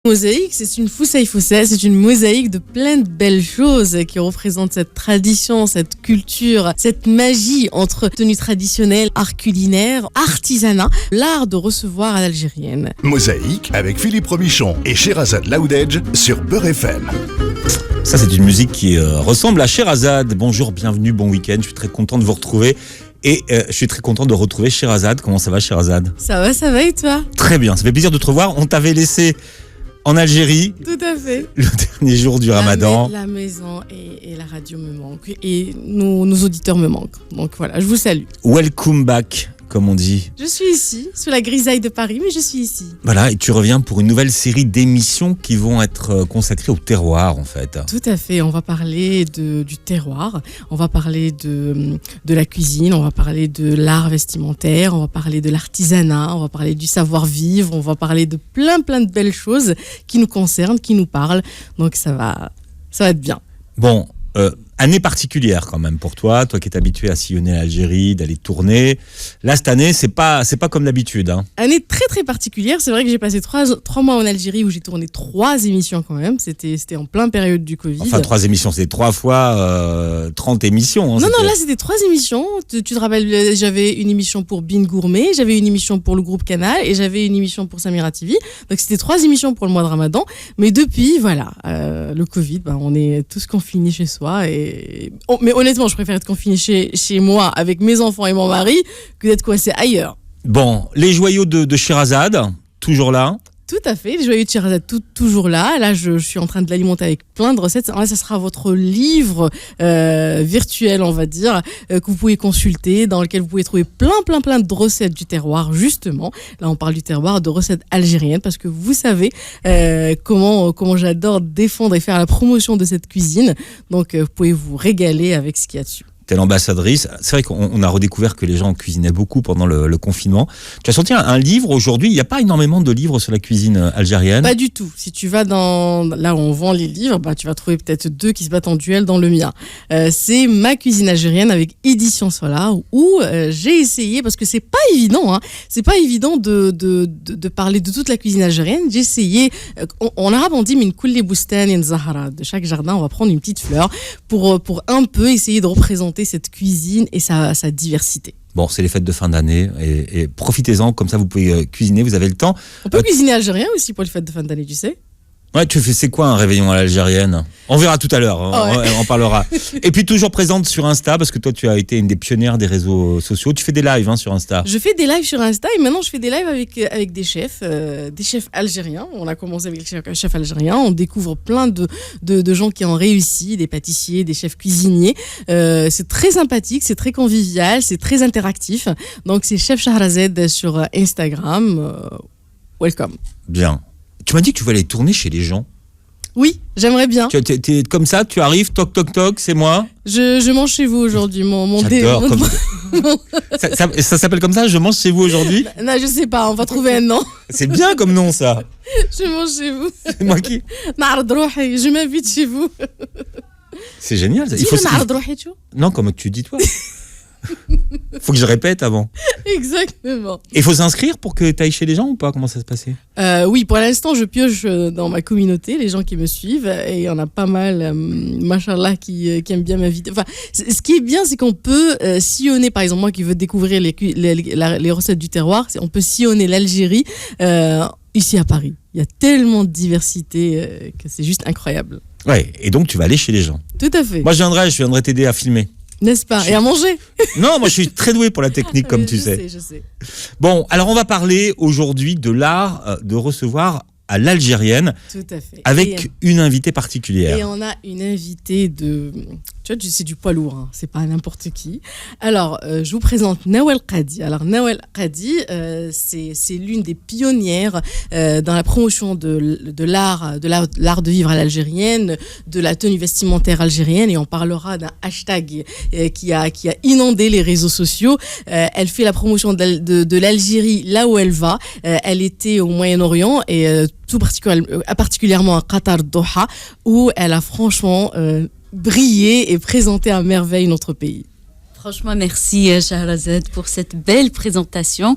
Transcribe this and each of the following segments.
Mosaïque, c'est une foussaï-foussa, c'est une mosaïque de plein de belles choses qui représentent cette tradition, cette culture, cette magie entre tenue traditionnelle, art culinaire, artisanat, l'art de recevoir à l'algérienne. Mosaïque avec Philippe Robichon et Sherazade Laoudedge sur Beurre FM. Ça, c'est une musique qui ressemble à Sherazade. Bonjour, bienvenue, bon week-end. Je suis très content de vous retrouver. Et je suis très content de retrouver Sherazade. Comment ça va, Sherazade ? Ça va et toi ? Très bien, ça fait plaisir de te revoir. On t'avait laissé en Algérie. Tout à fait. Le dernier jour du Ramadan. La maison et la radio me manquent. Et nos auditeurs me manquent. Donc voilà, je vous salue. Welcome back, comme on dit. Je suis ici, sous la grisaille de Paris, mais je suis ici. Voilà, et tu reviens pour une nouvelle série d'émissions qui vont être consacrées au terroir, en fait. Tout à fait, on va parler du terroir, on va parler de la cuisine, on va parler de l'art vestimentaire, on va parler de l'artisanat, on va parler du savoir-vivre, on va parler de plein de belles choses qui nous concernent, qui nous parlent. Donc ça va être bien. Bon, année particulière quand même pour toi qui es habitué à sillonner l'Algérie, d'aller tourner. Là, cette année, c'est pas comme d'habitude. Hein. Année très particulière. C'est vrai que j'ai passé 3 mois en Algérie où j'ai tourné 3 émissions quand même. C'était en plein période du Covid. Enfin, 3 émissions, c'est 3 fois 30 émissions. Hein, non, là, c'était 3 émissions. Tu te rappelles, j'avais une émission pour Bin Gourmet, j'avais une émission pour le groupe Canal et j'avais une émission pour Samira TV. Donc, c'était 3 émissions pour le mois de Ramadan. Mais depuis, voilà, le Covid, on est tous confinés chez soi mais honnêtement, je préfère être confinée chez moi avec mes enfants et mon mari que d'être coincée ailleurs. Bon, les joyaux de Sherazade, toujours là. Tout à fait, les joyaux de Sherazade, toujours là. Là, je suis en train de l'alimenter avec plein de recettes. Là, ça sera votre livre virtuel, on va dire, que vous pouvez consulter, dans lequel vous pouvez trouver plein de recettes du terroir, justement. Là, on parle du terroir, de recettes algériennes, parce que vous savez comment j'adore défendre et faire la promotion de cette cuisine. Donc, vous pouvez vous régaler avec ce qu'il y a dessus. T'es l'ambassadrice. C'est vrai qu'on a redécouvert que les gens cuisinaient beaucoup pendant le confinement. Tu as sorti un livre aujourd'hui. Il n'y a pas énormément de livres sur la cuisine algérienne. Pas du tout. Si tu vas là où on vend les livres, tu vas trouver peut-être 2 qui se battent en duel dans le mien. C'est Ma cuisine algérienne avec Édition Solar où j'ai essayé, parce que c'est pas évident, hein. C'est pas évident de parler de toute la cuisine algérienne. J'ai essayé, en arabe on dit min kulli boustan zahra, de chaque jardin on va prendre une petite fleur pour un peu essayer de représenter cette cuisine et sa diversité. Bon, c'est les fêtes de fin d'année et profitez-en, comme ça vous pouvez cuisiner, vous avez le temps. On peut cuisiner algérien aussi pour les fêtes de fin d'année, tu sais. Ouais, c'est quoi un réveillon à l'algérienne ? On verra tout à l'heure, hein, on parlera. Et puis toujours présente sur Insta, parce que toi tu as été une des pionnières des réseaux sociaux. Tu fais des lives sur Insta. Je fais des lives sur Insta et maintenant je fais des lives avec des chefs algériens. On a commencé avec les chefs algériens, on découvre plein de gens qui ont réussi, des pâtissiers, des chefs cuisiniers. C'est très sympathique, c'est très convivial, c'est très interactif. Donc c'est Chef Sherazade sur Instagram. Welcome. Bien. Tu m'as dit que tu voulais aller tourner chez les gens. Oui, j'aimerais bien. T'es comme ça, tu arrives, toc toc toc, c'est moi. Je mange chez vous aujourd'hui, J'adore. Ça s'appelle comme ça, je mange chez vous aujourd'hui. Non, je sais pas, on va trouver un nom. C'est bien comme nom ça. Je mange chez vous. C'est moi qui. Je m'invite chez vous. C'est génial. Non, comme tu dis toi. Faut que je répète avant. Exactement. Et il faut s'inscrire pour que tu ailles chez les gens ou pas ? Comment ça se passait ? Oui, pour l'instant, je pioche dans ma communauté, les gens qui me suivent, et il y en a pas mal, machallah, qui aiment bien m'inviter. Enfin, ce qui est bien, c'est qu'on peut sillonner, par exemple, moi qui veux découvrir les recettes du terroir, on peut sillonner l'Algérie ici à Paris. Il y a tellement de diversité que c'est juste incroyable. Ouais, et donc tu vas aller chez les gens. Tout à fait. Moi, je viendrai t'aider à filmer. N'est-ce pas ? Et à manger. Non, moi je suis très doué pour la technique, comme tu sais. Je sais. Bon, alors on va parler aujourd'hui de l'art de recevoir à l'algérienne. Tout à fait. Avec une invitée particulière. Et on a une invitée tu vois, c'est du poids lourd, hein. C'est pas n'importe qui. Alors, je vous présente Nawal Qadi. Alors, Nawal Qadi, c'est l'une des pionnières dans la promotion de l'art de vivre à l'algérienne, de la tenue vestimentaire algérienne, et on parlera d'un hashtag qui a inondé les réseaux sociaux. Elle fait la promotion de l'Algérie là où elle va. Elle était au Moyen-Orient et particulièrement à Qatar, Doha, où elle a franchement brillé et présenté à merveille notre pays. Franchement, merci Shahrazad pour cette belle présentation.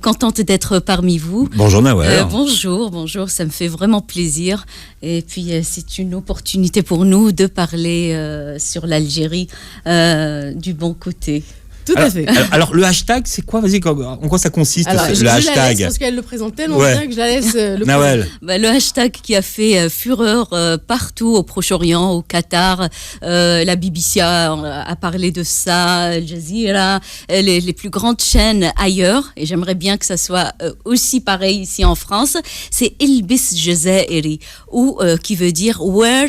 Contente d'être parmi vous. Bonjour Nawel. Bonjour, ça me fait vraiment plaisir. Et puis c'est une opportunité pour nous de parler sur l'Algérie du bon côté. Tout à fait. Alors, le hashtag, c'est quoi? Vas-y, en quoi ça consiste, le la hashtag? laisse parce qu'elle le présente tellement bien que je la laisse le Nawel. Le hashtag qui a fait fureur partout au Proche-Orient, au Qatar. La BBC a parlé de ça, Al Jazeera, les plus grandes chaînes ailleurs. Et j'aimerais bien que ça soit aussi pareil ici en France. C'est Ilbis Jazairi, ou qui veut dire Wear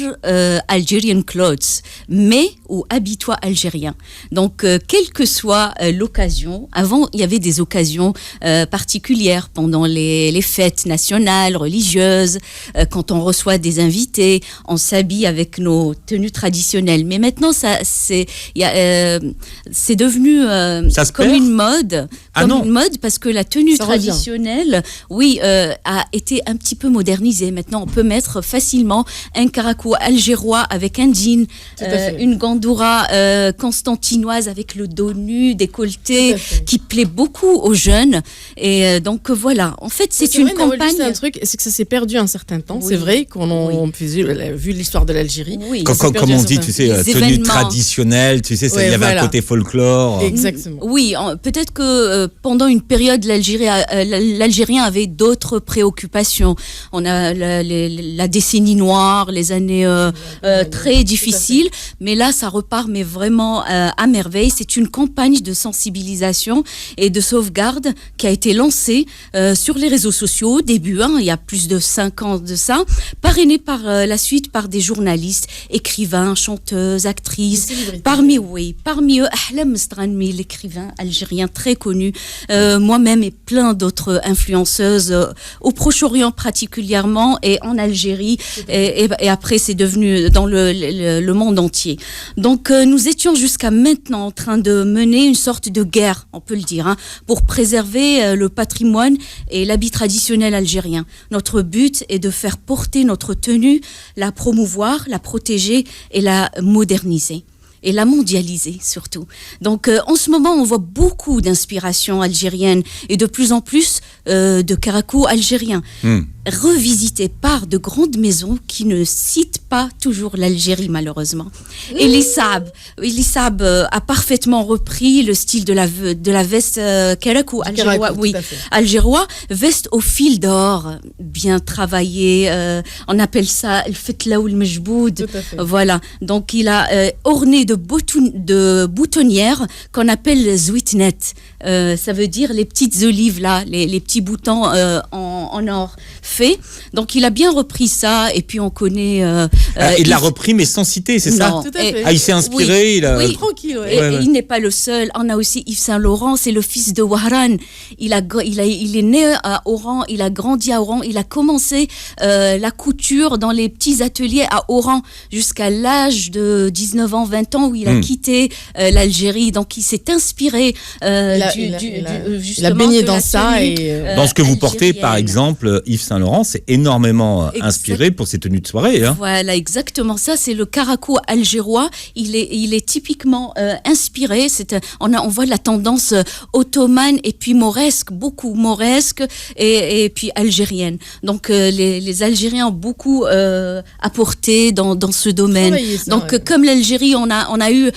Algerian Clothes, mais ou habille-toi algérien. Donc, quelle que soit l'occasion, avant il y avait des occasions particulières pendant les fêtes nationales, religieuses, quand on reçoit des invités, on s'habille avec nos tenues traditionnelles. Mais maintenant, c'est devenu comme une mode. Une mode parce que la tenue traditionnelle, a été un petit peu modernisée. Maintenant, on peut mettre facilement un caraco algérois avec un jean, une gandoura constantinoise avec le dos nu, décolleté, qui plaît beaucoup aux jeunes. Et donc voilà, en fait, c'est une campagne. C'est un truc, c'est que ça s'est perdu un certain temps. C'est vrai qu'on a vu l'histoire de l'Algérie. Comme on dit, tu sais, tenue traditionnelle, tu sais, il y avait un côté folklore. Exactement. Oui, peut-être que pendant une période, l'Algérien avait d'autres préoccupations. On a la décennie noire, les années très difficiles, mais là, ça repart, mais vraiment à merveille. C'est une campagne de sensibilisation et de sauvegarde qui a été lancée sur les réseaux sociaux au début, il y a plus de 5 ans de ça, parrainée par la suite par des journalistes, écrivains, chanteuses, actrices. Parmi eux, Ahlam Mstranmi, l'écrivain algérien très connu, moi-même et plein d'autres influenceuses au Proche-Orient particulièrement et en Algérie et après c'est devenu dans le monde entier. Donc nous étions jusqu'à maintenant en train de mener une sorte de guerre, on peut le dire, pour préserver le patrimoine et l'habit traditionnel algérien. Notre but est de faire porter notre tenue, la promouvoir, la protéger et la moderniser. Et la mondialiser surtout. Donc en ce moment, on voit beaucoup d'inspiration algérienne et de plus en plus de caracos algériens revisités par de grandes maisons qui ne citent pas toujours l'Algérie malheureusement. Et l'Issab a parfaitement repris le style de la veste caracou algérois, algérois, veste au fil d'or, bien travaillée. On appelle ça le fetla ou le mejboud. Voilà. Donc il a orné de boutonnières qu'on appelle zouitnet. Ça veut dire les petites olives là, les petits boutons en or fait. Donc il a bien repris ça et puis on connaît. Il l'a repris mais sans citer, c'est ça? Tout à fait. Il s'est inspiré. Tranquille. Et il n'est pas le seul. On a aussi Yves Saint Laurent, c'est le fils de Wahran. Il est né à Oran, il a grandi à Oran, il a commencé la couture dans les petits ateliers à Oran jusqu'à l'âge de 19 ans, 20 ans où il a quitté l'Algérie. Donc il s'est inspiré il a baigné dans ça et dans ce que vous portez par exemple, Yves Saint Laurent, c'est énormément inspiré pour ses tenues de soirée. Voilà, exactement ça. C'est le caraco algérois. Il est typiquement inspiré. On voit la tendance ottomane et puis mauresque, beaucoup mauresque et puis algérienne. Donc les Algériens ont beaucoup apporté dans ce domaine. Donc comme l'Algérie, on a eu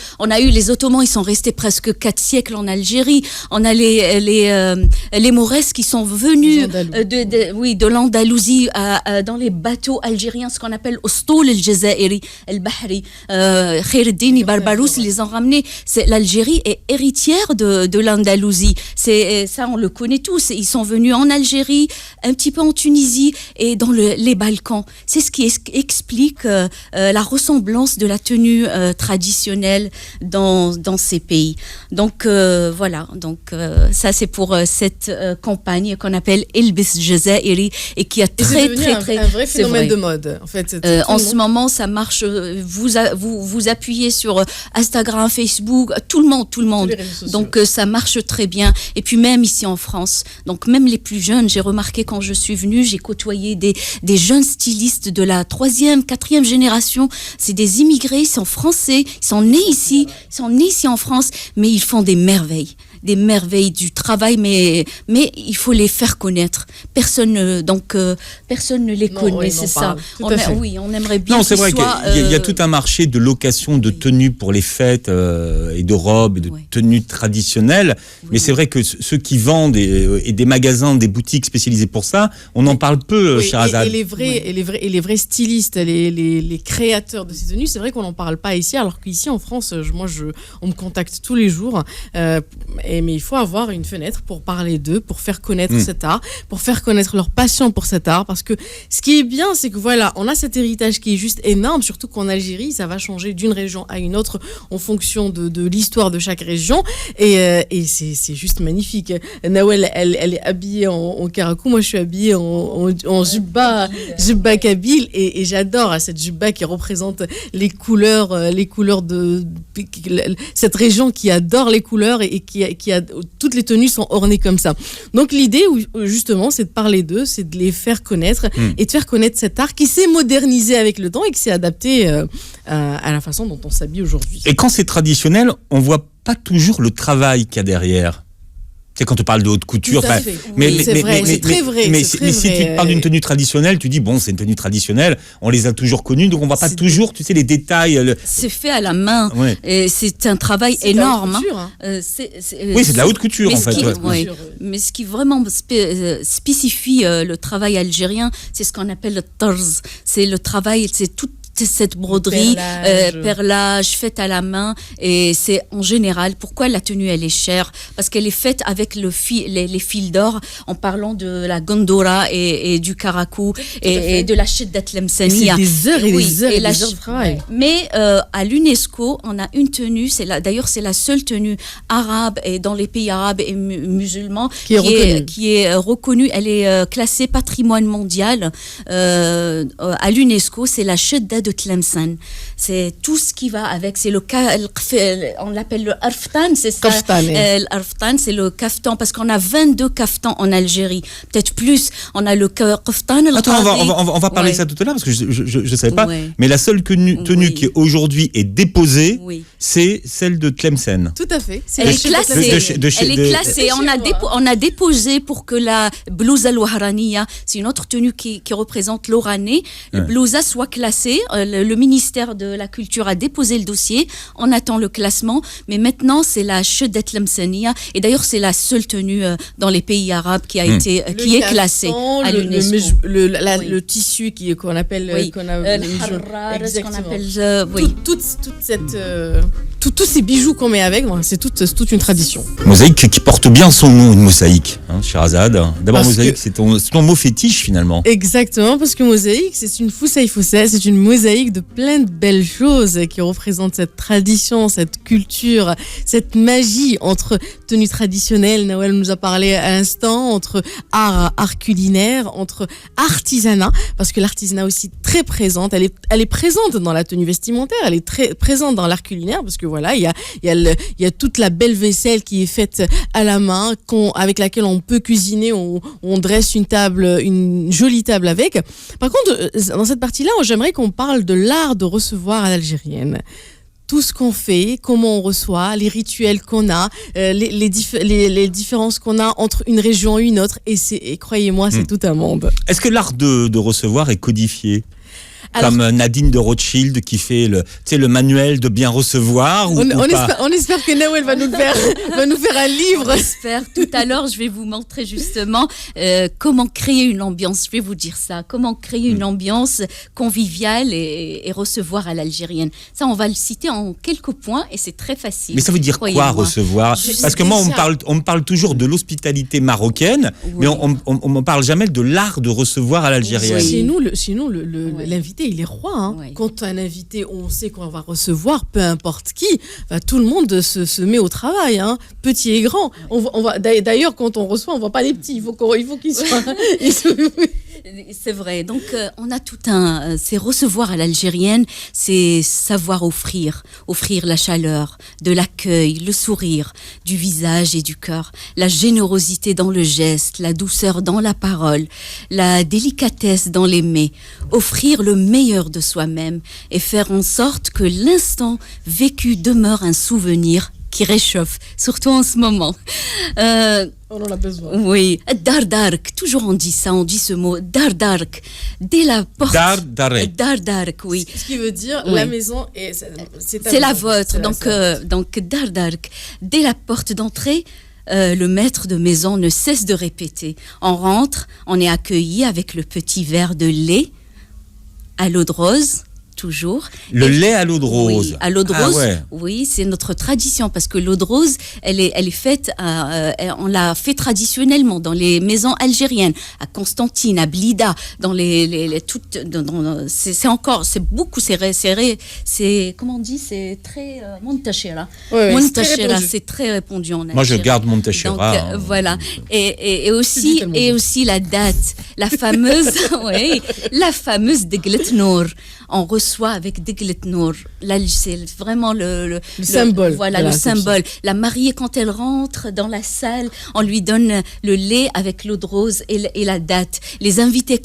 les Ottomans, ils sont restés presque 4 siècles en Algérie. On a les mauresques qui sont venus de l'Andalousie dans les bateaux algériens, ce qu'on appelle Ostoul el-Jazairi, el-Bahri, Khaireddin Barbarousse les ont ramenés. L'Algérie est héritière de l'Andalousie. Ça, on le connaît tous. Ils sont venus en Algérie, un petit peu en Tunisie et dans les Balkans. C'est ce qui explique la ressemblance de la tenue traditionnelle dans ces pays. Donc voilà. Donc ça, c'est pour cette campagne qu'on appelle Ilbis Jazairi et et qui a Et c'est devenu un vrai c'est phénomène vrai. de mode. En fait, En ce moment, ça marche. Vous appuyez sur Instagram, Facebook, tout le monde. Tous les réseaux sociaux. Donc ça marche très bien. Et puis même ici en France, donc même les plus jeunes, j'ai remarqué quand je suis venue, j'ai côtoyé des jeunes stylistes de la 3e, 4e génération. C'est des immigrés, ils sont français, ils sont nés ici en France, mais ils font des merveilles du travail, mais il faut les faire connaître. Personne ne les connaît, c'est ça. On aimerait bien. Non, c'est vrai soient, qu'il y a tout un marché de location de tenues pour les fêtes et de robes, et de tenues traditionnelles. Mais c'est vrai que ceux qui vendent et des magasins, des boutiques spécialisées pour ça, on en parle peu, Sherazade. Et les vrais stylistes, les créateurs de ces tenues, c'est vrai qu'on n'en parle pas ici, alors qu'ici en France, on me contacte tous les jours. Mais il faut avoir une fenêtre pour parler d'eux, pour faire connaître cet art, pour faire connaître leur passion pour cet art. Parce que ce qui est bien, c'est que voilà, on a cet héritage qui est juste énorme, surtout qu'en Algérie, ça va changer d'une région à une autre en fonction de l'histoire de chaque région. Et c'est juste magnifique. Nawel, elle est habillée en karakou, moi je suis habillée en jubba kabyle, et j'adore cette jubba qui représente les couleurs de cette région qui adore les couleurs et qui a toutes les tenues sont ornées comme ça. Donc l'idée justement, c'est de parler d'eux, c'est de les faire connaître et de faire connaître cet art qui s'est modernisé avec le temps et qui s'est adapté à la façon dont on s'habille aujourd'hui. Et quand c'est traditionnel, on voit pas toujours le travail qu'il y a derrière. C'est quand on parle de haute couture. C'est très vrai. Mais si tu parles d'une tenue traditionnelle, tu dis bon, c'est une tenue traditionnelle, on les a toujours connues, donc on voit pas toujours, tu sais, les détails. C'est fait à la main, et c'est un travail énorme. C'est de la haute couture en fait. Mais ce qui vraiment spécifie le travail algérien, c'est ce qu'on appelle le tarz. C'est le travail, c'est toute cette broderie, perlage faite à la main, et c'est en général pourquoi la tenue elle est chère, parce qu'elle est faite avec les fils d'or, en parlant de la gondora et du karakou et de la shiddat lemsania. C'est des heures et des heures de travail. Mais à l'UNESCO, on a une tenue, d'ailleurs c'est la seule tenue arabe et dans les pays arabes et musulmans qui est reconnue. Elle est classée patrimoine mondial à l'UNESCO. C'est la shiddat de Tlemcen. C'est tout ce qui va avec. C'est on l'appelle le arftan, c'est ça. L'arftan, c'est le kaftan, parce qu'on a 22 kaftans en Algérie, peut-être plus. On a le kaftan. Attends, on va parler de ça tout à l'heure, parce que je savais pas. Mais la seule tenue qui aujourd'hui est déposée, c'est celle de Tlemcen. Tout à fait. Elle est classée. Elle est classée. On a déposé pour que la blousa al-Wahraniya, c'est une autre tenue qui représente l'Oranais, le blousa soit classée. Le ministère de la Culture a déposé le dossier. On attend le classement. Mais maintenant, c'est la Shiddat Lemsania. Et d'ailleurs, c'est la seule tenue dans les pays arabes qui est classée à l'UNESCO. Le tissu qu'on appelle... Tous ces bijoux qu'on met avec, c'est toute une tradition. Mosaïque qui porte bien son nom, une mosaïque, Sherazade. D'abord, mosaïque, c'est ton mot fétiche finalement. Exactement, parce que mosaïque, c'est une foussaï-foussa, c'est une mosaïque de plein de belles choses qui représentent cette tradition, cette culture, cette magie entre tenue traditionnelle, Nawel nous a parlé à l'instant, entre art culinaire, entre artisanat, parce que l'artisanat aussi très présente, elle est présente dans la tenue vestimentaire, elle est très présente dans l'art culinaire, parce que voilà, il y a toute la belle vaisselle qui est faite à la main, avec laquelle on peut cuisiner, on dresse une jolie table avec. Par contre, dans cette partie-là, j'aimerais qu'on parle de l'art de recevoir à l'algérienne. Tout ce qu'on fait, comment on reçoit, les rituels qu'on a, les différences qu'on a entre une région et une autre, et croyez-moi, c'est tout un monde. Est-ce que l'art de recevoir est codifié ? Comme Nadine de Rothschild qui fait le manuel de bien recevoir. On espère que Nawel va nous faire un livre. On espère. Tout à l'heure, je vais vous montrer justement comment créer une ambiance. Je vais vous dire ça. Comment créer une ambiance conviviale et recevoir à l'algérienne. Ça, on va le citer en quelques points et c'est très facile. Mais ça veut dire quoi, recevoir ? Parce que moi, on me parle toujours de l'hospitalité marocaine, mais on ne me parle jamais de l'art de recevoir à l'algérienne. Sinon, l'invité, il est roi. Quand un invité, on sait qu'on va recevoir, peu importe qui, tout le monde se met au travail, petit et grand. D'ailleurs, quand on reçoit, on ne voit pas les petits. Il faut qu'ils soient. C'est vrai. Donc, on a tout c'est recevoir à l'algérienne, c'est savoir offrir la chaleur, de l'accueil, le sourire, du visage et du cœur, la générosité dans le geste, la douceur dans la parole, la délicatesse dans les mets, offrir le meilleur de soi-même et faire en sorte que l'instant vécu demeure un souvenir qui réchauffe, surtout en ce moment. On en a besoin. Oui, dardark, toujours on dit ce mot, dardark, dès la porte. Dardark, oui. Ce qui veut dire Oui. la maison, C'est la vôtre, donc dardark, dès la porte d'entrée. Le maître de maison ne cesse de répéter. On rentre, on est accueilli avec le petit verre de lait à l'eau de rose. Toujours. Le lait à l'eau de rose. Oui, à l'eau de rose. Ouais. Oui, c'est notre tradition parce que l'eau de rose, elle est faite, on l'a fait traditionnellement dans les maisons algériennes, à Constantine, à Blida, dans toutes, c'est comment on dit, c'est très montachera. C'est très répandu en Algérie. Moi, je garde Montachera. Donc, voilà. Et aussi la date, la fameuse, la fameuse Deglet Nour. On reçoit avec Deglet Nour. Là, c'est vraiment le symbole. Voilà, le symbole. La mariée, quand elle rentre dans la salle, on lui donne le lait avec l'eau de rose et la date. Les invités,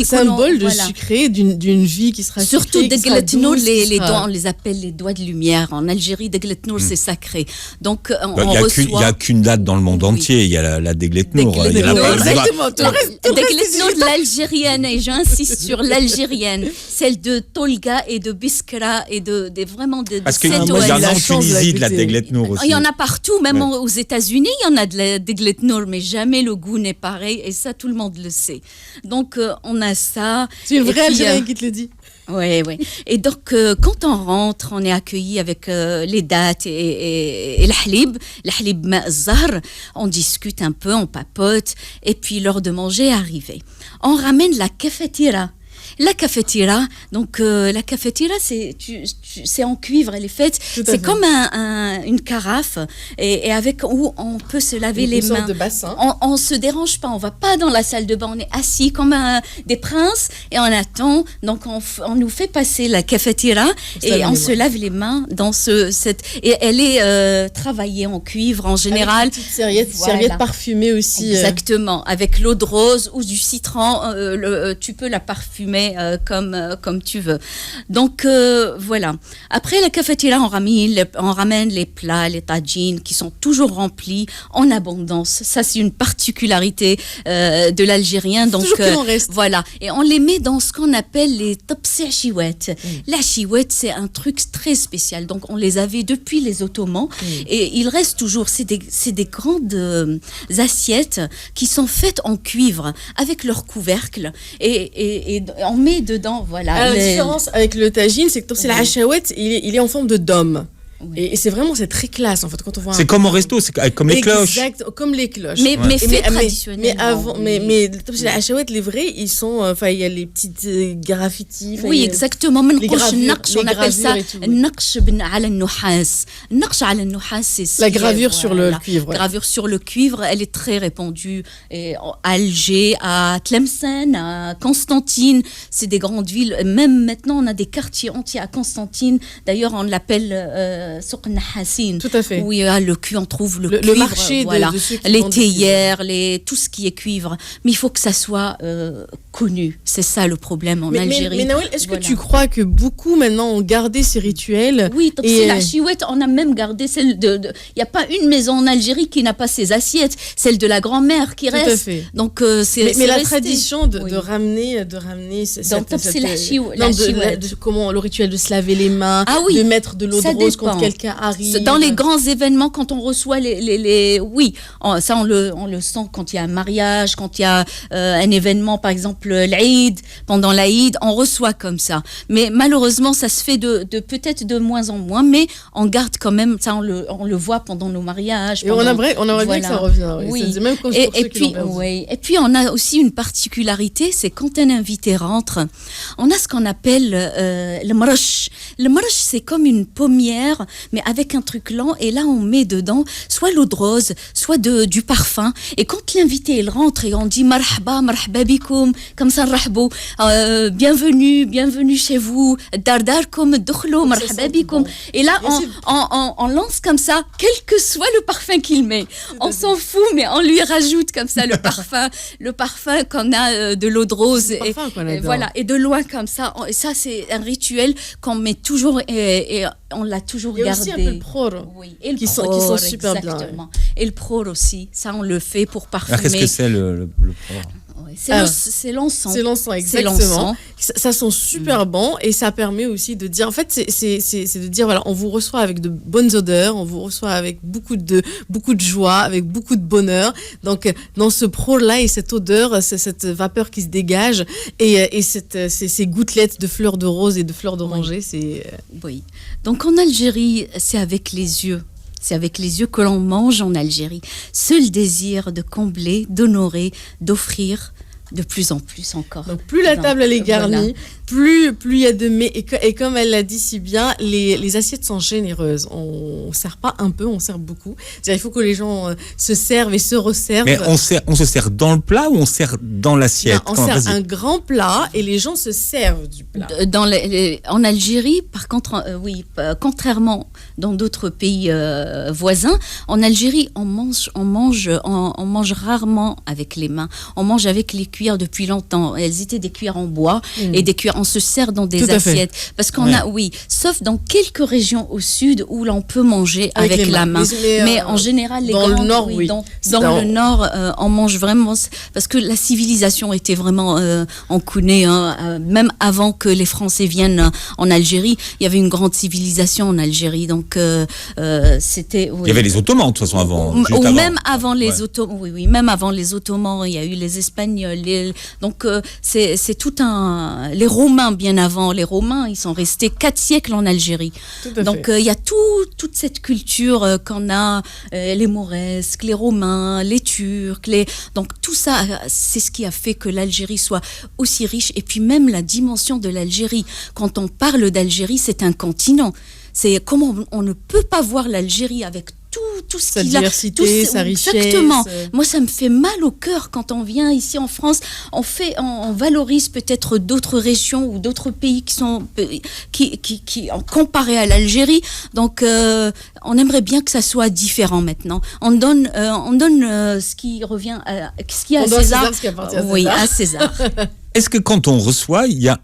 symbole de sucré, d'une vie qui sera surtout sucrée. Surtout Deglet Nour, les doigts, on les appelle les doigts de lumière. En Algérie, Deglet Nour, c'est sacré. Donc, on reçoit... Il n'y a qu'une date dans le monde entier. Il y a la Deglet Nour. Exactement. Deglet Nour, l'algérienne, et j'insiste sur l'algérienne, celle de Tolga et de Biskra et vraiment de parce qu'il y en a en Tunisie de la Deglet Nour aussi. Il y en a partout, même aux États-Unis, il y en a de la Deglet Nour, mais jamais le goût n'est pareil, et ça, tout le monde le sait. Donc, on a ça. C'est une vraie Algérienne qui te le dit. Oui. Et donc, quand on rentre, on est accueilli avec les dates et l'halib ma'zar. On discute un peu, on papote, et puis l'heure de manger est arrivée. On ramène la cafetiera. La cafetiera, donc la cafetiera, c'est en cuivre, elle est faite, c'est comme une carafe et avec où on peut se laver les mains. De bassin. On se dérange pas, on va pas dans la salle de bain, on est assis comme des princes et on attend. Donc on nous fait passer la cafetiera et on se lave les mains dans et elle est travaillée en cuivre en général. Avec une petite serviette parfumée aussi. Exactement, avec l'eau de rose ou du citron, tu peux la parfumer comme tu veux. Donc voilà. Après la cafetiera, on ramène les plats, les tagines qui sont toujours remplis en abondance. Ça, c'est une particularité de l'Algérien. Donc voilà. Et on les met dans ce qu'on appelle les tapsi chiouettes. La chiouette, c'est un truc très spécial. Donc on les avait depuis les Ottomans et il reste toujours. C'est des grandes assiettes qui sont faites en cuivre avec leur couvercle et on met dedans, voilà. La différence avec le tagine, c'est que c'est la hachawet, il est en forme de dôme. Oui. Et c'est très classe en fait quand on voit. C'est comme au resto, c'est comme les cloches. Exact, comme les cloches. Mais fait traditionnellement. Mais la hachawet, les vrais, ils sont, il y a les petites graffitis. Oui, exactement. Les gravures, on appelle ça naqsh ala nuhas. Naqsh ala nuhas, c'est la gravure sur le cuivre. La gravure sur le cuivre, elle est très répandue à Alger, à Tlemcen, à Constantine. C'est des grandes villes. Même maintenant, on a des quartiers entiers à Constantine. D'ailleurs, on l'appelle Souk Nahassine. Tout à fait. Où on trouve le cuivre, marché voilà, de ceux qui les théières, tout ce qui est cuivre. Mais il faut que ça soit connu. C'est ça le problème en Algérie. Mais Nawel, est-ce que tu crois que beaucoup maintenant ont gardé ces rituels? Oui, c'est la chiouette. On a même gardé celle de. Il n'y a pas une maison en Algérie qui n'a pas ses assiettes. Celle de la grand-mère qui reste. Tout à fait. Donc mais la tradition de ramener comment le rituel de se laver les mains, de mettre de l'eau de rose quand quelqu'un arrive. Dans les grands événements, quand on reçoit ça on le sent quand il y a un mariage, quand il y a un événement, par exemple l'Aïd, pendant l'Aïd, on reçoit comme ça. Mais malheureusement, ça se fait peut-être de moins en moins, mais on garde quand même, ça on le voit pendant nos mariages. Et on aimerait bien que ça revienne. Oui. Même et puis on a aussi une particularité, c'est quand un invité rentre, on a ce qu'on appelle le marash. Le marash, c'est comme une pommière mais avec un truc lent. Et là, on met dedans soit l'eau de rose, soit du parfum. Et quand l'invité il rentre et on dit marhaba, marhaba bikoum, comme ça, rahbou, bienvenue chez vous, dardarkoum, dokhlo, marhaba bikoum. Et là, on lance comme ça, quel que soit le parfum qu'il met. On s'en fout, mais on lui rajoute comme ça le parfum qu'on a de l'eau de rose. Et voilà, et de loin comme ça. Et ça, c'est un rituel qu'on met toujours et on l'a toujours gardé. Il y a aussi un peu le pror, oui, et le qui sont super exactement. bien. Ouais. Et le pror aussi, ça on le fait pour parfumer. Alors, qu'est-ce que c'est le pror? C'est l'encens. C'est l'encens, exactement. Ça sent super bon et ça permet aussi de dire, en fait, c'est de dire, voilà, on vous reçoit avec de bonnes odeurs, on vous reçoit avec beaucoup de joie, avec beaucoup de bonheur. Donc, dans ce pro-là et cette odeur, c'est cette vapeur qui se dégage et ces gouttelettes de fleurs de rose et de fleurs d'oranger, c'est... Oui. Donc, en Algérie, c'est avec les yeux. C'est avec les yeux que l'on mange en Algérie. Seul désir de combler, d'honorer, d'offrir de plus en plus encore. Donc plus la table elle est garnie, voilà. plus il y a de mets. Et comme elle l'a dit si bien, les assiettes sont généreuses. On ne sert pas un peu, on sert beaucoup. C'est-à-dire, il faut que les gens se servent et se resservent. Mais on se sert dans le plat ou on sert dans l'assiette? On sert un grand plat et les gens se servent du plat. En Algérie, par contre, contrairement dans d'autres pays voisins, en Algérie, on mange rarement avec les mains. On mange avec les cuillères depuis longtemps. Elles étaient des cuillères en bois et des cuillères. On se sert dans des assiettes. Parce qu'on a, sauf dans quelques régions au sud où l'on peut manger avec la main. Mais en général, les dans grandes, le nord, dans le nord, on mange vraiment parce que la civilisation était vraiment encounée. Même avant que les Français viennent en Algérie, il y avait une grande civilisation en Algérie. Donc c'était. Il y avait les Ottomans de toute façon avant. Même avant les Ottomans. Oui, même avant les Ottomans, il y a eu les Espagnols. Donc c'est tout un. Les Romains bien avant. Les Romains, ils sont restés 4 siècles en Algérie. Donc il y a toute cette culture qu'on a, les Mauresques, les Romains, les Turcs, donc tout ça, c'est ce qui a fait que l'Algérie soit aussi riche. Et puis même la dimension de l'Algérie. Quand on parle d'Algérie, c'est un continent. C'est comment on ne peut pas voir l'Algérie avec tout ce qu'il a, sa richesse. Exactement. Moi, ça me fait mal au cœur quand on vient ici en France. On valorise peut-être d'autres régions ou d'autres pays qui sont comparés à l'Algérie. Donc, on aimerait bien que ça soit différent maintenant. On donne ce qui revient à ce qui est à César. Ce qui appartient à César. Oui, à César. Est-ce que quand on reçoit, il y a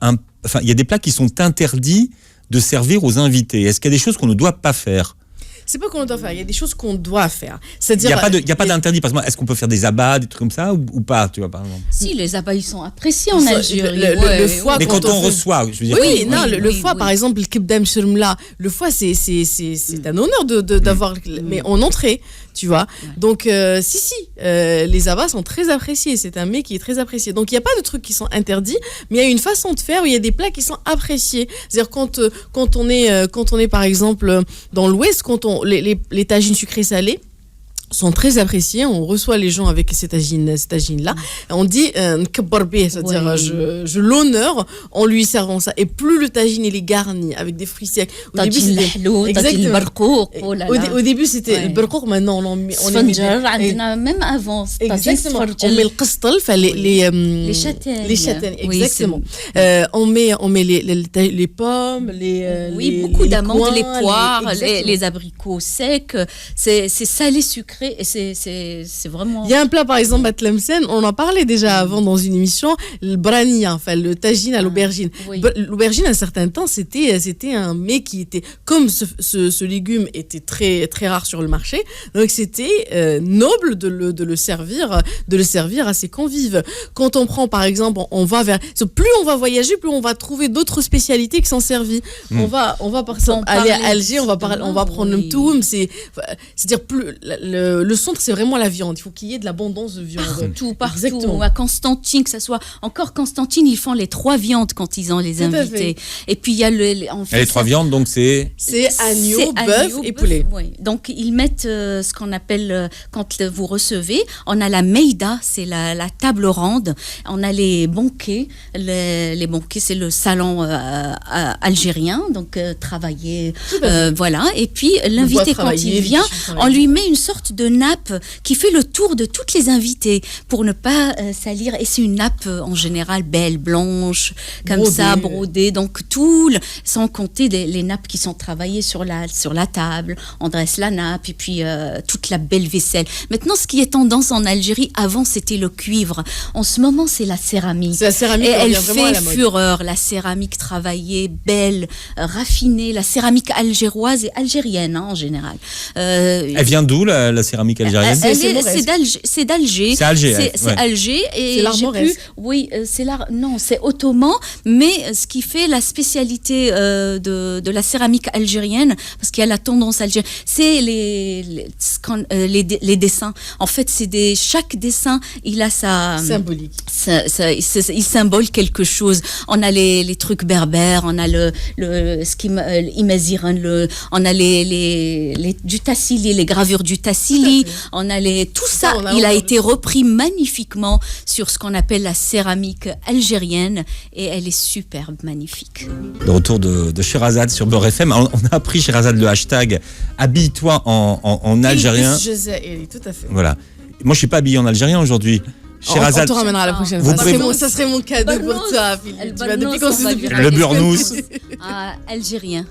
des plats qui sont interdits de servir aux invités? Est-ce qu'il y a des choses qu'on ne doit pas faire? C'est pas qu'on doit faire, il y a des choses qu'on doit faire. C'est-à-dire, il n'y a pas d'interdit. Par exemple, est-ce qu'on peut faire des abats, des trucs comme ça, ou pas, tu vois, par exemple? Si, les abats, ils sont appréciés en Algérie. Le foie, mais quand on reçoit, je veux dire. Le foie, par exemple, le kebda mshirmla, le foie, c'est un honneur d'avoir, mais en entrée, tu vois. Donc, les abats sont très appréciés. C'est un mets qui est très apprécié. Donc, il n'y a pas de trucs qui sont interdits, mais il y a une façon de faire où il y a des plats qui sont appréciés. C'est-à-dire, quand on est, par exemple, dans l'Ouest, les tagines sucrées salées sont très appréciés. On reçoit les gens avec ces tagines-là. On dit nkabbarbi, c'est-à-dire je l'honneur en lui servant ça. Et plus le tagine il est garni avec des fruits secs. Au début c'était le barkouk, maintenant on met même avant. Exactement. On met le qastal, les châtaignes. Exactement. On met les pommes, beaucoup d'amandes, coins, les poires, les abricots secs. C'est salé sucré. Et c'est vraiment... Il y a un plat, par exemple, à Tlemcen, on en parlait déjà avant dans une émission, le brania, enfin le tagine à l'aubergine. L'aubergine, à un certain temps, c'était un mets qui était... Comme ce légume était très, très rare sur le marché, donc c'était noble de le servir à ses convives. Quand on prend, par exemple, plus on va voyager, plus on va trouver d'autres spécialités qui sont servies. On va par exemple aller à Alger, on va prendre le mtoum, c'est-à-dire plus... le centre, c'est vraiment la viande. Il faut qu'il y ait de l'abondance de viande. Partout. Exactement. À Constantine, que ça soit encore Constantine, ils font les 3 viandes quand ils ont les Tout à invités. Et puis il y a en fait, Et les 3 viandes, donc c'est agneau, bœuf et poulet. Oui. Donc ils mettent ce qu'on appelle, quand vous recevez, on a la meida, c'est la table ronde. On a les banquets. Les banquets, c'est le salon algérien, donc travailler, voilà. Et puis l'invité, quand il vient, on lui met une sorte de nappe qui fait le tour de toutes les invités pour ne pas salir. Et c'est une nappe en général belle, blanche, comme brodée. Ça, brodée. Donc sans compter les nappes qui sont travaillées sur la table. On dresse la nappe et puis toute la belle vaisselle. Maintenant, ce qui est tendance en Algérie, avant c'était le cuivre. En ce moment, c'est la céramique. C'est la céramique. Et elle fait fureur. La céramique travaillée, belle, raffinée. La céramique algéroise et algérienne en général. Elle vient d'où la céramique algérienne? C'est d'Alger. C'est Alger. C'est Alger. Et c'est l'art maurès. Oui, c'est l'art. Non, c'est ottoman. Mais ce qui fait la spécialité de la céramique algérienne, parce qu'il y a la tendance algérienne, c'est les dessins. En fait, chaque dessin, il a sa symbolique. Il symbole quelque chose. On a les trucs berbères, on a ce qui imaziran, on a du Tassili, les gravures du Tassili, on a tout ça. Il a été repris magnifiquement sur ce qu'on appelle la céramique algérienne et elle est superbe, magnifique. Le retour de Sherazade sur Beurre FM. On a appris, Sherazade, le hashtag habille-toi en algérien. Je sais, tout à fait. Voilà. Moi, je suis pas habillé en algérien aujourd'hui. Sherazade, on te ramènera la prochaine fois. Ça serait mon cadeau pour toi, Philippe. Le burnous. Algérien.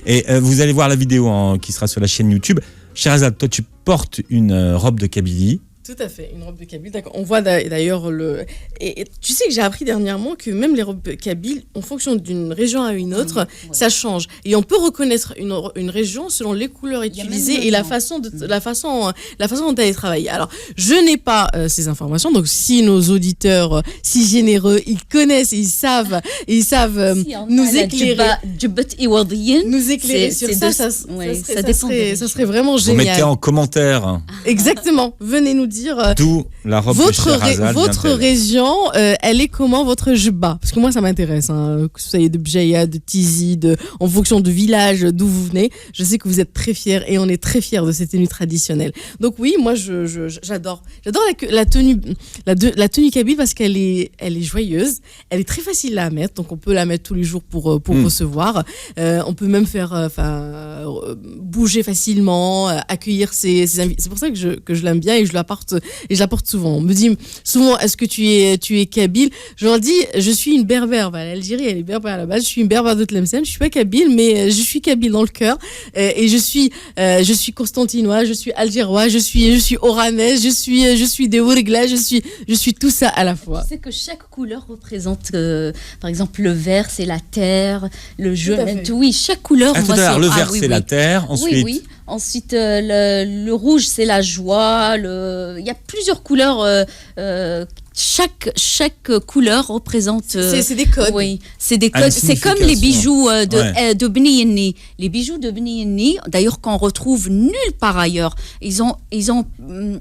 Et vous allez voir la vidéo qui sera sur la chaîne YouTube. Sherazade, toi, tu portes une robe de Kabylie. Tout à fait, une robe de Kabyle. D'accord. On voit d'ailleurs Et tu sais que j'ai appris dernièrement que même les robes Kabyles, en fonction d'une région à une autre, ça change. Et on peut reconnaître une région selon les couleurs utilisées et la façon dont elle est travaillée. Alors, je n'ai pas ces informations. Donc, si nos auditeurs, si généreux, ils connaissent, ils savent nous éclairer. Nous éclairer sur ça. Ça serait vraiment génial. Vous mettez en commentaire. Exactement. Venez nous dire d'où la robe de Sherazade. Votre région, elle est comment, votre jubba? Parce que moi, ça m'intéresse. Que vous soyez de Bjaïa, de Tizi, en fonction du village d'où vous venez. Je sais que vous êtes très fiers et on est très fiers de cette tenue traditionnelle. Donc oui, moi, j'adore. J'adore la tenue kabyle parce qu'elle est joyeuse. Elle est très facile à mettre. Donc on peut la mettre tous les jours pour recevoir. On peut même faire bouger facilement, accueillir ses invités. C'est pour ça que je l'aime bien et je la porte souvent. On me dit souvent, est-ce que tu es kabyle? Je leur dis, je suis une berbère. L'Algérie, elle est berbère à la base. Je suis une berbère de Tlemcen. Je suis pas kabyle, mais je suis kabyle dans le cœur. Et je suis constantinois, je suis algérois, je suis oranais, je suis des Ourgla, je suis tout ça à la fois. Tu sais que chaque couleur représente, par exemple, le vert, c'est la terre, le jaune, oui, chaque couleur. Le vert, c'est la terre. Ensuite. Oui. Ensuite, le rouge, c'est la joie. Il y a plusieurs couleurs. Chaque couleur représente. C'est des codes. Oui, c'est des codes. C'est comme les bijoux de Bni Yenni. Les bijoux de Bni Yenni, d'ailleurs, qu'on retrouve nulle part ailleurs. Ils ont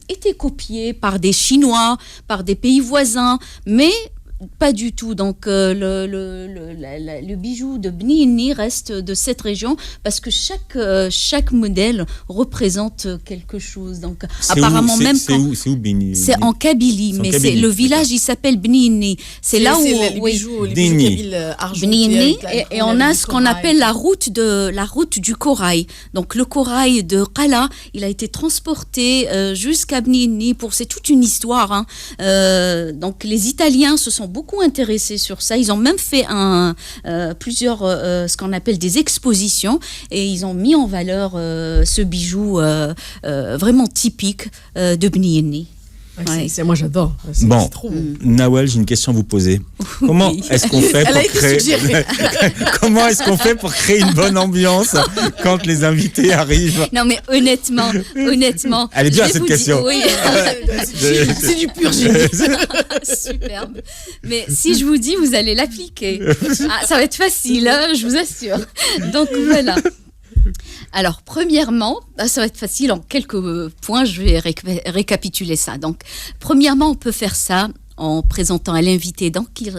été copiés par des Chinois, par des pays voisins, mais pas du tout. Donc le bijou de Bni Yenni reste de cette région parce que chaque modèle représente quelque chose. Donc apparemment c'est où Bni Yenni? C'est en Kabylie, mais c'est le village, il s'appelle Bni Yenni. C'est là où les bijoux kabyles argentés. Bni Yenni, et on a ce qu'on appelle la route du corail. Donc le corail de Qala, il a été transporté jusqu'à Bni Yenni c'est toute une histoire. Donc les Italiens se sont beaucoup intéressés sur ça. Ils ont même fait plusieurs, ce qu'on appelle des expositions, et ils ont mis en valeur ce bijou vraiment typique de Bni Yenni. Ouais. Moi j'adore. Bon, c'est trop bon. Nawel, j'ai une question à vous poser. Comment est-ce qu'on fait pour créer une bonne ambiance quand les invités arrivent? Non mais honnêtement. Elle est bien cette question. Oui. C'est du pur génie. Superbe. Mais si je vous dis, vous allez l'appliquer. Ça va être facile, je vous assure. Donc voilà. Alors, premièrement, ça va être facile en quelques points, je vais récapituler ça. Donc, premièrement, on peut faire ça en présentant à l'invité,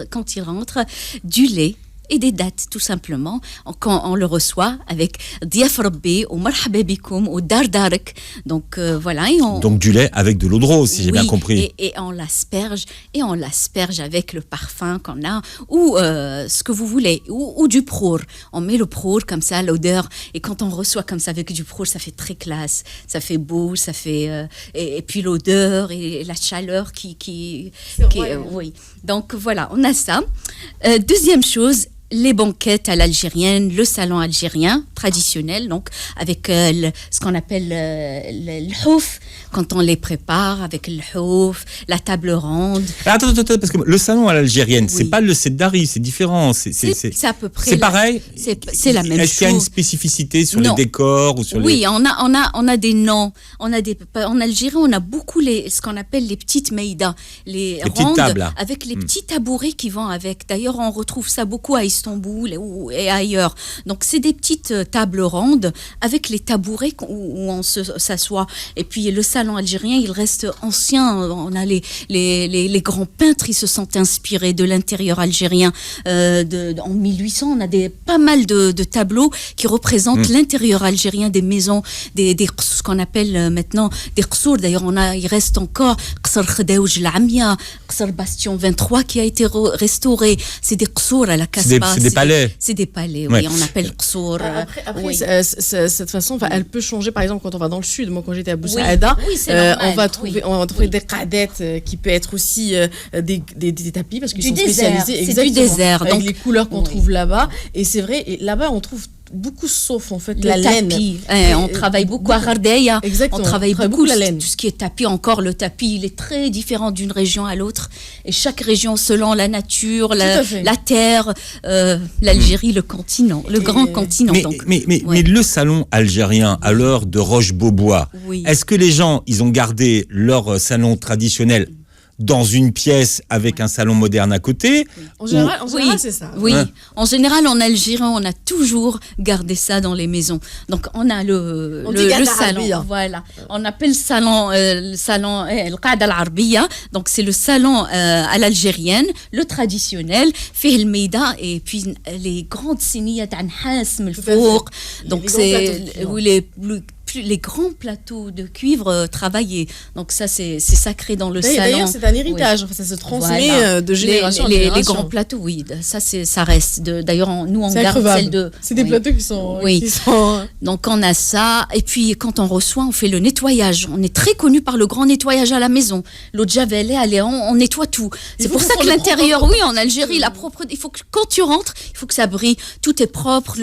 quand il rentre, du lait et des dates, tout simplement, quand on le reçoit avec Diaf Rabbi ou Marhaba Bikoum ou Dardarak. Donc voilà. Donc du lait avec de l'eau de rose, si j'ai bien compris. Et on l'asperge, avec le parfum qu'on a, ou ce que vous voulez, ou du prour. On met le prour comme ça, l'odeur, et quand on reçoit comme ça avec du prour, ça fait très classe, ça fait beau, ça fait et puis l'odeur et la chaleur qui oui. Donc voilà, on a ça. Deuxième chose, les banquettes à l'algérienne, le salon algérien traditionnel, donc avec ce qu'on appelle le houf, quand on les prépare avec le houf, la table ronde. Attends, parce que le salon à l'algérienne, c'est pas le sedari, c'est différent. C'est à peu près. C'est pareil. C'est la même chose. Est-ce qu'il y a une spécificité sur les décors ou sur Oui, on a des noms. En Algérie, on a beaucoup ce qu'on appelle les petites meïdas, les rondes, petites tables, avec les petits tabourets qui vont avec. D'ailleurs, on retrouve ça beaucoup à Istanbul et ailleurs. Donc, c'est des petites tables rondes avec les tabourets où on s'assoit. Et puis, le salon algérien, il reste ancien. On a les grands peintres, ils se sont inspirés de l'intérieur algérien. En 1800, on a pas mal de tableaux qui représentent l'intérieur algérien des maisons, ce qu'on appelle maintenant des qsour. D'ailleurs, il reste encore Qsar Khdaouj l'Amia, Qsar Bastion 23 qui a été restauré. C'est des qsour à la Casbah. C'est des palais. C'est des palais, oui. On appelle qsour. Après oui. cette façon, elle peut changer. Par exemple, quand on va dans le sud, moi quand j'étais à Boussaïda, on va trouver des qadettes qui peut être aussi des tapis parce qu'ils sont spécialisés. C'est du désert. Avec les couleurs qu'on trouve là-bas. Et c'est vrai, et là-bas, on trouve beaucoup sauf en fait la laine. On travaille beaucoup à Gardeya. Exactement. On travaille beaucoup la laine. Tout ce qui est tapis. Encore le tapis, il est très différent d'une région à l'autre. Et chaque région, selon la nature, la terre, l'Algérie, le continent, le grand continent. Mais le salon algérien à l'heure de Roche-Beaubois, est-ce que les gens, ils ont gardé leur salon traditionnel dans une pièce avec un salon moderne à côté? En général, c'est ça. Oui, en général, en Algérie, on a toujours gardé ça dans les maisons. Donc, on a le salon. Voilà. On appelle le salon Al-Qa'da al-Arbiya. Donc, c'est le salon à l'algérienne, le traditionnel, fait le meida, et puis les grandes siniyat anhas, le four. Donc, c'est les grands plateaux de cuivre travaillés. Donc ça, c'est sacré dans le salon. D'ailleurs, c'est un héritage. Ça se transmet de génération en génération. Les grands plateaux, oui, ça reste. D'ailleurs, nous, on garde celle de... C'est des plateaux qui sont... Donc, on a ça. Et puis, quand on reçoit, on fait le nettoyage. On est très connu par le grand nettoyage à la maison. L'eau de Javel, on nettoie tout. C'est pour ça que l'intérieur, en Algérie, il faut que quand tu rentres, il faut que ça brille. Tout est propre.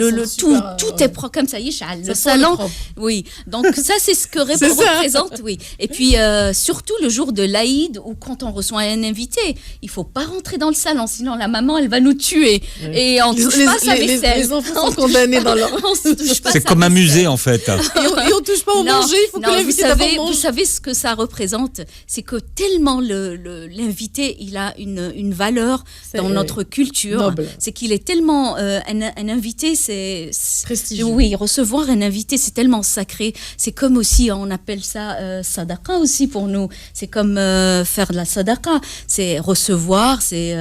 Tout est propre. Comme ça, le salon. Oui. Donc ça, c'est ce que représente, oui. Et puis surtout le jour de l'Aïd ou quand on reçoit un invité, il faut pas rentrer dans le salon, sinon la maman elle va nous tuer. Et on touche pas sa vaisselle. Les enfants sont condamnés dans leur. C'est comme un musée en fait. Et on touche pas au manger. Il faut que l'invité d'abord mange. Vous savez ce que ça représente, c'est que tellement l'invité il a une valeur dans notre culture. Noble. C'est qu'il est tellement un invité, c'est prestigieux. Oui, recevoir un invité, c'est tellement sacré. C'est comme aussi, on appelle ça sadaqa aussi pour nous. C'est comme faire de la sadaqa. C'est recevoir, c'est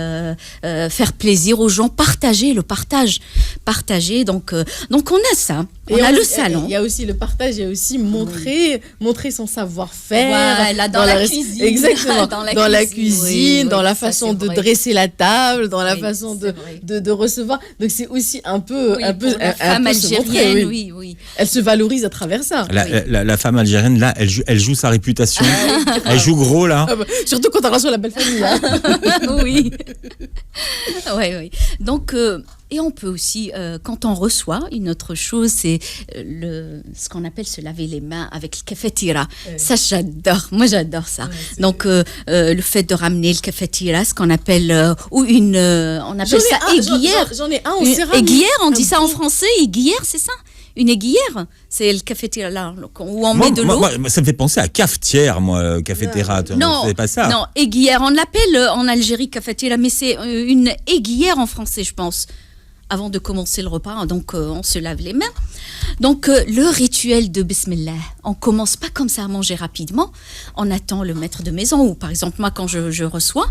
faire plaisir aux gens, partager, le partage. Partager, donc on a ça. On a le salon. Il y a aussi le partage, il y a aussi montrer son savoir-faire. Voilà, dans la cuisine. Exactement. Dans la cuisine, dans la façon de dresser la table, dans la façon de recevoir. Donc c'est aussi un peu la femme algérienne, oui. Elle se valorise à travers ça. La femme algérienne, là, elle joue sa réputation. Elle joue gros, là. Surtout quand elle reçoit la belle famille. Oui. Donc, et on peut aussi, quand on reçoit, une autre chose, c'est ce qu'on appelle se laver les mains avec le cafetira. Ça, j'adore. Moi, j'adore ça. Donc, le fait de ramener le cafetira, ce qu'on appelle, on appelle ça aiguillère. J'en ai un au céramique. Aiguillère, on dit ça en français, aiguillère, c'est ça? Une aiguillère, c'est le cafetière là où on met de l'eau. Moi, ça me fait penser à cafetière, moi, cafetière. Non, c'est pas ça. Non, aiguillère. On l'appelle en Algérie cafetière, mais c'est une aiguillère en français, je pense. Avant de commencer le repas, donc on se lave les mains. Donc, le rituel de Bismillah, on commence pas comme ça à manger rapidement. On attend le maître de maison, ou par exemple, moi, quand je reçois,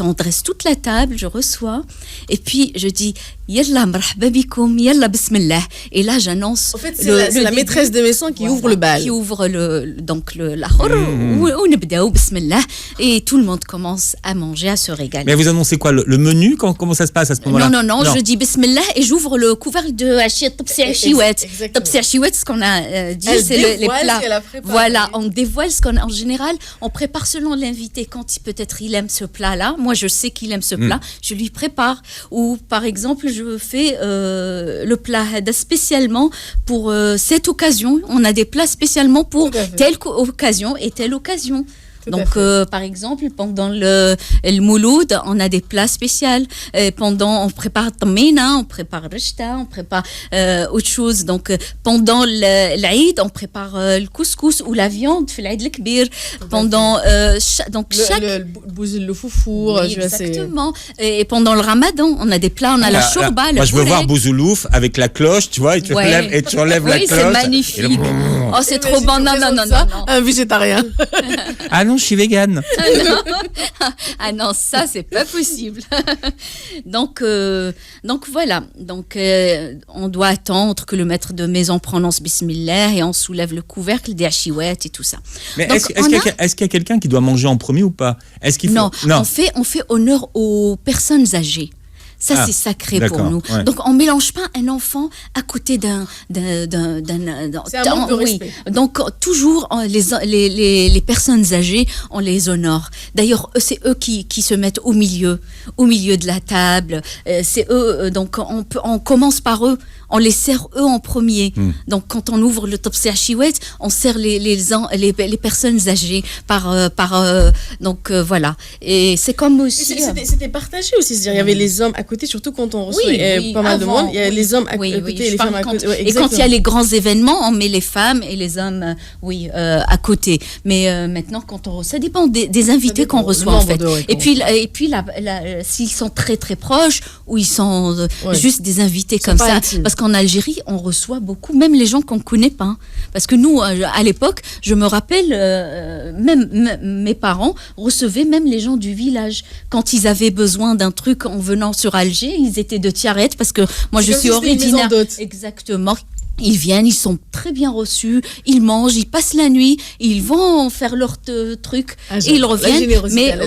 on dresse toute la table, je reçois, et puis je dis, Yalla marhaba bikoum, Yalla Bismillah. Et là, j'annonce. En fait, c'est la maîtresse de maison qui ouvre le bal. Qui ouvre l'achor, ou nibdaou Bismillah. Et tout le monde commence à manger, à se régaler. Mais vous annoncez quoi, le menu? Comment ça se passe à ce moment-là? Non, je dis Bismillah et j'ouvre le couvercle de Hachir Tabsi Achiouet. Tabsi Achiouet, ce qu'on a dit, c'est les plats. Voilà, on dévoile ce qu'on a. En général, on prépare selon l'invité. Quand peut-être il aime ce plat-là, moi je sais qu'il aime ce plat, je lui prépare. Ou par exemple, je fais le plat spécialement pour cette occasion. On a des plats spécialement pour telle occasion et telle occasion. Donc, par exemple, pendant le Mouloud, on a des plats spéciaux. On prépare Tamina, on prépare Rishta, on prépare autre chose. Donc, pendant l'Aïd, on prépare le couscous ou la viande, fait l'Aïd l'Kbir. Pendant chaque... Le foufour. Oui, exactement. Et pendant le Ramadan, on a des plats, on a la shorba, le moi, je veux voir Bouzoulouf avec la cloche, tu vois, et tu enlèves la cloche. Oui, c'est magnifique. Oh, c'est trop bon. Non. Un végétarien. Ah non, je suis végane. Ah non, ça c'est pas possible. Donc voilà. Donc on doit attendre que le maître de maison prononce Bismillah et on soulève le couvercle des achiouettes et tout ça. Mais est-ce qu'il y a quelqu'un qui doit manger en premier ou pas? Est-ce qu'il faut... Non. On fait honneur aux personnes âgées. Ça, c'est sacré pour nous. Ouais. Donc, on ne mélange pas un enfant à côté d'un... C'est un manque de respect. Donc, toujours, les personnes âgées, on les honore. D'ailleurs, c'est eux qui se mettent au milieu de la table. C'est eux, donc on commence par eux. On les sert eux en premier. Donc, quand on ouvre le Tabsi Achiouet, on sert les personnes âgées donc voilà. Et c'est comme aussi... C'était partagé aussi. C'est-à-dire, il y avait les hommes à côté, surtout quand on reçoit pas mal de monde. Il y a les hommes à côté et les femmes à côté. Et quand il y a les grands événements, on met les femmes et les hommes à côté. Mais maintenant, ça dépend des invités qu'on reçoit, en fait. Et puis s'ils sont très, très proches ou ils sont juste des invités comme ça. Parce qu'en Algérie, on reçoit beaucoup, même les gens qu'on ne connaît pas. Parce que nous, à l'époque, je me rappelle, même mes parents recevaient même les gens du village. Quand ils avaient besoin d'un truc en venant sur Alger, ils étaient de Tiaret, parce que moi, je suis originaire. Exactement. Ils viennent, ils sont très bien reçus, ils mangent, ils passent la nuit, ils vont faire leur truc et ils reviennent. Mais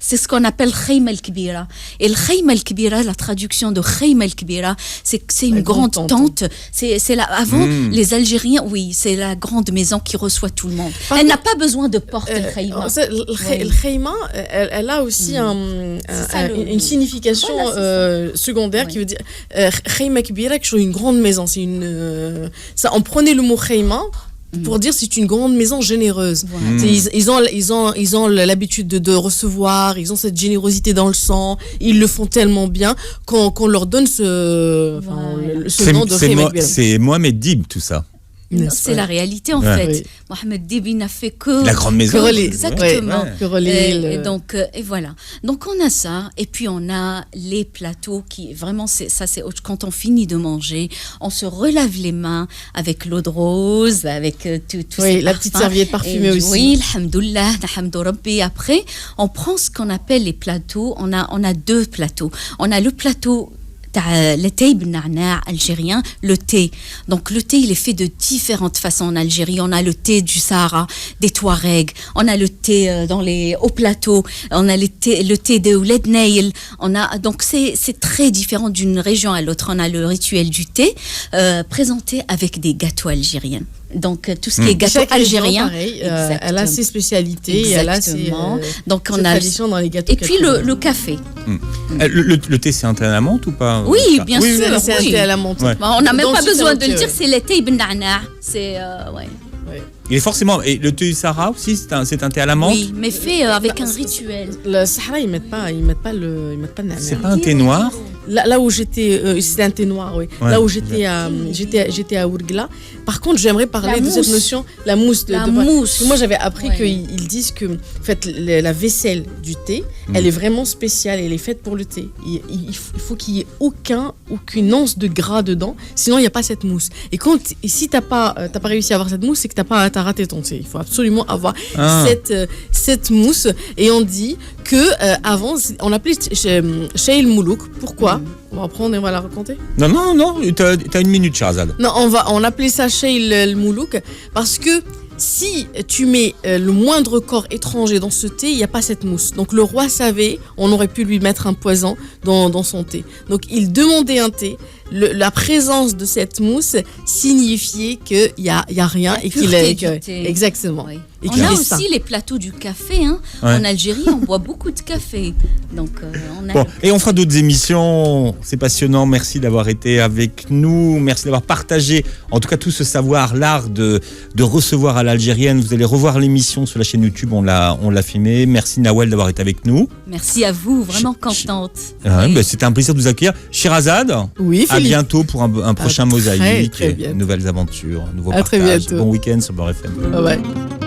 c'est ce qu'on appelle Khayma al-Kbira. Et le Khayma al-Kbira, la traduction de Khayma al-Kbira, c'est une grande tente. C'est là, avant, les Algériens, c'est la grande maison qui reçoit tout le monde. Elle n'a pas besoin de porte, le Khayma. Le Khayma, elle a aussi une signification secondaire qui veut dire Khayma Kbira, qui est une grande maison. On prenait le mot Khayma pour dire c'est une grande maison généreuse. Ils ont l'habitude de recevoir, ils ont cette générosité dans le sang, ils le font tellement bien qu'on leur donne ce nom de Khayma. C'est Mohamed Dib, tout ça. C'est la réalité en fait. Oui. Mohamed Dib n'a fait que la grande maison. Exactement. Et donc et voilà. Donc on a ça et puis on a les plateaux qui vraiment c'est quand on finit de manger, on se relave les mains avec l'eau de rose, avec tout ces la petite serviette parfumée aussi. Oui, alhamdoulilah, alhamdou rabbi. Après, on prend ce qu'on appelle les plateaux. On a deux plateaux. On a le plateau le thé bna'na algérien, le thé. Donc le thé, il est fait de différentes façons en Algérie. On a le thé du Sahara, des Touaregs. On a le thé dans les hauts plateaux. On a le thé de Ouled Nail. Donc c'est très différent d'une région à l'autre. On a le rituel du thé présenté avec des gâteaux algériens. Donc tout ce qui est gâteau algérien, elle a ses spécialités, elle a ses donc on traditions dans les gâteaux. Et puis le café. Le thé, c'est un thé à la menthe ou pas? Oui, bien sûr. C'est un thé à la menthe. On n'a même pas besoin de le dire, c'est le thé ibn na'na. C'est Il est forcément, et le thé du Sahara aussi, c'est un thé à la menthe. Oui, mais fait avec un rituel. Le Sahara, ils mettent pas le na'na. C'est pas un thé noir? là où j'étais, c'était un thé noir, oui. Ouais, là où j'étais à Ouargla. Par contre, j'aimerais parler de cette notion, la mousse. Mousse. Parce que moi, j'avais appris qu'ils disent que, en fait, la vaisselle du thé, elle est vraiment spéciale. Elle est faite pour le thé. Il faut qu'il y ait aucune once de gras dedans. Sinon, il n'y a pas cette mousse. Et si t'as pas réussi à avoir cette mousse, c'est que t'as raté ton thé. Il faut absolument avoir cette mousse. Et on dit que avant, on appelait Shay el-Moulouk. Pourquoi? On va prendre et on va la raconter. Non, t'as une minute, Sherazade. Non, on appelait ça Shay el-Moulouk parce que si tu mets le moindre corps étranger dans ce thé, il n'y a pas cette mousse. Donc le roi savait, on aurait pu lui mettre un poison dans son thé. Donc il demandait un thé. La présence de cette mousse signifiait qu'il y a rien et qu'il est exactement. Oui. Et on a aussi les plateaux du café. Hein. Ouais. En Algérie, on boit beaucoup de café. Donc, Et on fera d'autres émissions. C'est passionnant. Merci d'avoir été avec nous. Merci d'avoir partagé, en tout cas, tout ce savoir, l'art de recevoir à l'algérienne. Vous allez revoir l'émission sur la chaîne YouTube. On l'a filmée. Merci Nawel d'avoir été avec nous. Merci à vous. Vraiment contente. C'était un plaisir de vous accueillir. Sherazade. Oui, Philippe. À bientôt pour un prochain mosaïque. Très bien. Nouvelles aventures, un nouveau À très partage. bientôt. Bon week-end sur Beurre FM. Bye bye.